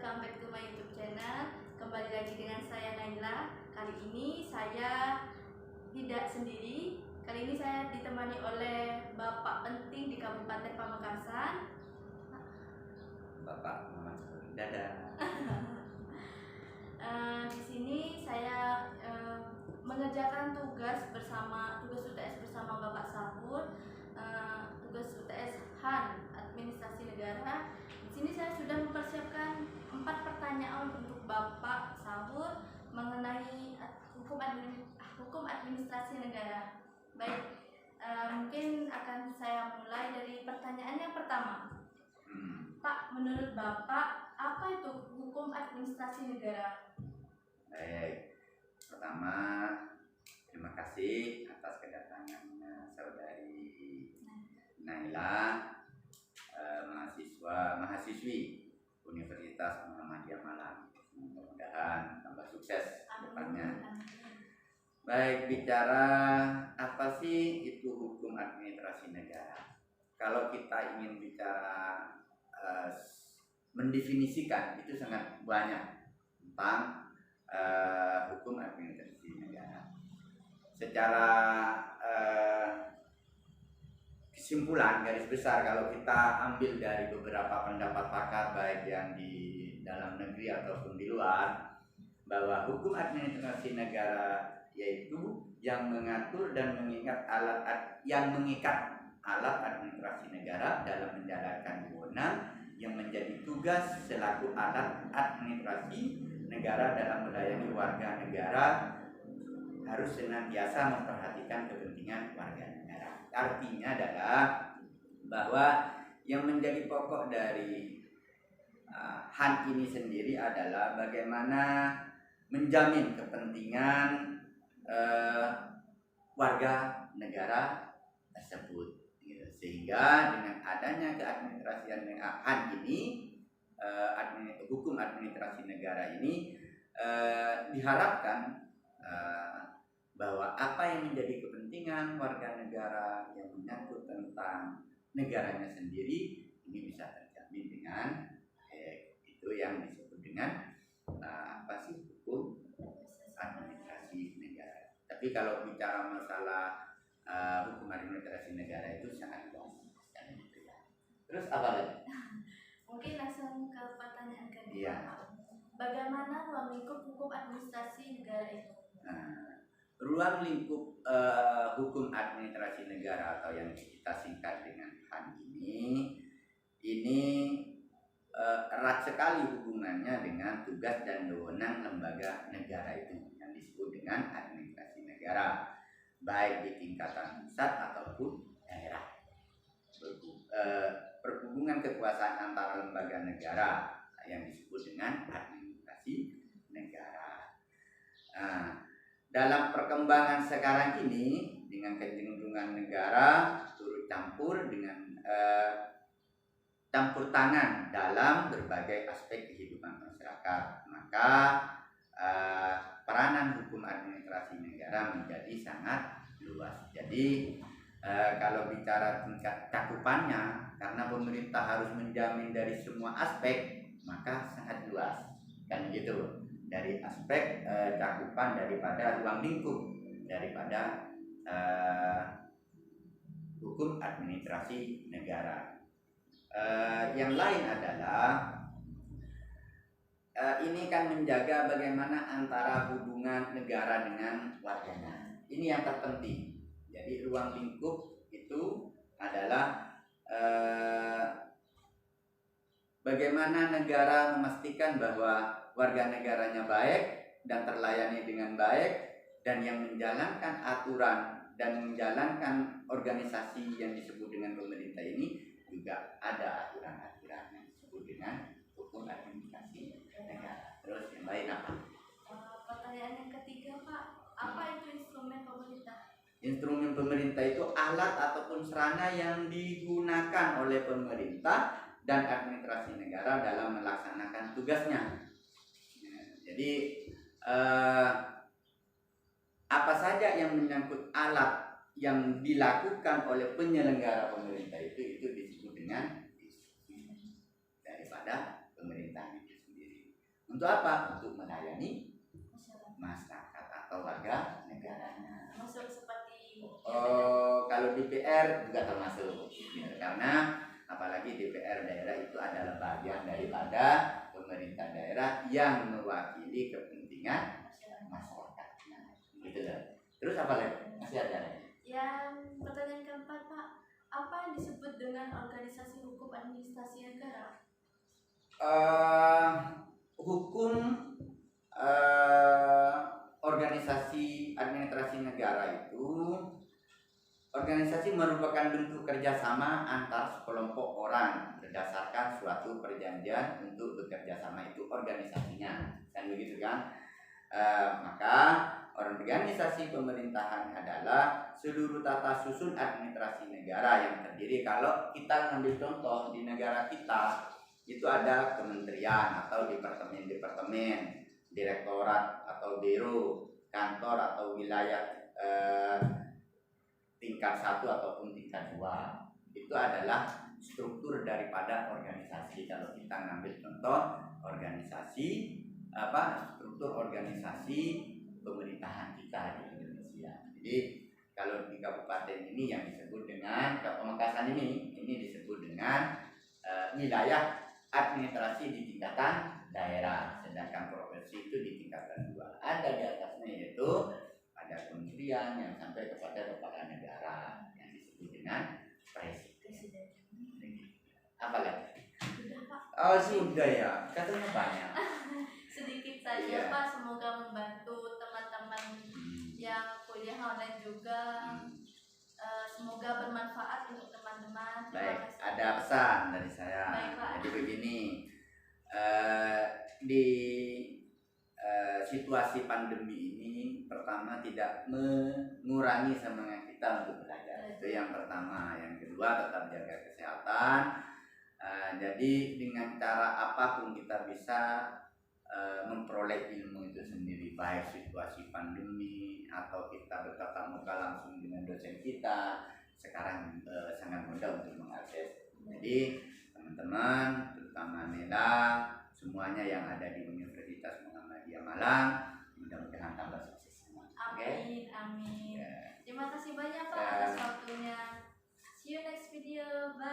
welcome back to my YouTube channel. Kembali lagi dengan saya Naila. Kali ini saya tidak sendiri. Kali ini saya ditemani oleh Bapak penting di Kabupaten Pamekasan, Bapak Muhammad Saburi. Dadah. Di sini saya mengerjakan tugas UTS bersama Bapak Sabur, tugas UTS Han Administrasi Negara. Di sini saya sudah mempersiapkan 4 pertanyaan untuk Bapak Sabur mengenai hukum administrasi negara. Baik, mungkin akan saya mulai dari pertanyaan yang pertama. Pak, menurut Bapak, apa itu hukum administrasi negara? Baik, pertama terima kasih atas kedatangannya saudari Naila, mahasiswi Universitas Muhammadiyah Malang. Mudah-mudahan tambah sukses depannya. Baik, bicara apa sih itu hukum administrasi negara? Kalau kita ingin bicara mendefinisikan, itu sangat banyak tentang hukum administrasi negara. Secara kesimpulan garis besar, kalau kita ambil dari beberapa pendapat pakar baik yang di dalam negeri ataupun di luar, bahwa hukum administrasi negara yaitu yang mengatur dan mengikat alat administrasi negara dalam menjalankan wewenang yang menjadi tugas selaku alat administrasi negara dalam melayani warga negara, harus senantiasa memperhatikan kepentingan warga negara. Artinya adalah bahwa yang menjadi pokok dari HAN ini sendiri adalah bagaimana menjamin kepentingan warga negara tersebut. Sehingga dengan adanya keadministrasian HAN ini, hukum administrasi negara ini, diharapkan bahwa apa yang menjadi kepentingan warga negara yang menyangkut tentang negaranya sendiri ini bisa terjamin dengan itu yang disebut dengan hukum administrasi negara. Tapi kalau bicara masalah hukum administrasi negara itu sangat luas. Terus apa lagi? Mungkin langsung ke pertanyaan kedua. Iya. Bagaimana ruang lingkup hukum administrasi negara itu? Ruang lingkup hukum administrasi negara atau yang kita singkat dengan HAN ini erat sekali hubungannya dengan tugas dan wewenang lembaga negara itu yang disebut dengan administrasi negara, baik di tingkatan pusat ataupun daerah. Perhubungan kekuasaan antara lembaga negara yang disebut dengan administrasi negara. Dalam perkembangan sekarang ini, dengan kecenderungan negara turut campur dengan campur tangan dalam berbagai aspek kehidupan masyarakat, maka peranan hukum administrasi negara menjadi sangat luas. Jadi kalau bicara tingkat cakupannya, karena pemerintah harus menjamin dari semua aspek, maka sangat luas, kan gitu. Dari aspek cakupan daripada ruang lingkup daripada hukum administrasi negara. Yang lain adalah ini kan menjaga bagaimana antara hubungan negara dengan warganya. Ini yang terpenting. Jadi ruang lingkup itu adalah bagaimana negara memastikan bahwa warga negaranya baik dan terlayani dengan baik, dan yang menjalankan aturan dan menjalankan organisasi yang disebut dengan pemerintah ini juga ada aturan-aturan yang disebut dengan hukum administrasi negara. Terus yang lain apa? Pertanyaan yang ketiga, Pak, apa itu instrumen pemerintah? Instrumen pemerintah itu alat ataupun sarana yang digunakan oleh pemerintah dan administrasi negara dalam melaksanakan tugasnya. Jadi apa saja yang menyangkut alat yang dilakukan oleh penyelenggara pemerintah itu disebut dengan daripada pemerintah itu sendiri. Untuk apa? Untuk melayani Masyarakat. masyarakat atau warga negaranya. Masuk seperti Kalau DPR juga termasuk, gitu. Karena apalagi DPR daerah itu adalah bagian daripada pemerintah daerah yang mewakili kepentingan masyarakat. Nah, gitu loh. Terus apa lagi? Masih ada lagi? Yang pertanyaan keempat, Pak, apa yang disebut dengan organisasi hukum administrasi negara? Hukum organisasi administrasi negara itu, organisasi merupakan bentuk kerjasama antar sekelompok orang berdasarkan suatu perjanjian untuk bekerja sama, itu organisasinya, kan begitu kan? Maka organisasi pemerintahan adalah seluruh tata susun administrasi negara yang terdiri, kalau kita ngambil contoh di negara kita itu ada kementerian atau departemen-departemen, direktorat atau biro, kantor atau wilayah tingkat 1 ataupun tingkat 2. Itu adalah struktur daripada organisasi. Kalau kita ngambil contoh organisasi struktur organisasi pemerintahan kita di Indonesia. Jadi kalau di kabupaten ini yang disebut dengan Pamekasan ini disebut dengan wilayah administrasi di tingkatan daerah, sedangkan provinsi itu di tingkatan 2. Ada di atasnya, yaitu ada kementerian yang sampai kepada kepala negara yang disebut dengan presiden. Apa lagi? Sudah, Pak. Oh, sudah ya, katanya banyak. Sedikit saja, Iya. Pak. Semoga membantu teman-teman yang kuliah online juga. Semoga bermanfaat untuk teman-teman. Baik, ada pesan dari saya. Baik, Pak. Jadi begini, di situasi pandemi ini, pertama tidak mengurangi semangat kita untuk belajar. Itu yang pertama. Yang kedua, tetap jaga kesehatan. Jadi dengan cara apapun kita bisa memperoleh ilmu itu sendiri, baik situasi pandemi atau kita bertatap muka langsung dengan dosen kita. Sekarang sangat mudah untuk mengakses. Jadi teman-teman, terutama Nela, semuanya yang ada di Universitas Muhammadiyah Malang, mudah-mudahan tambah sukses semua. Amin, amin. Ya. Terima kasih banyak, Pak, atas waktunya. See you next video. Bye.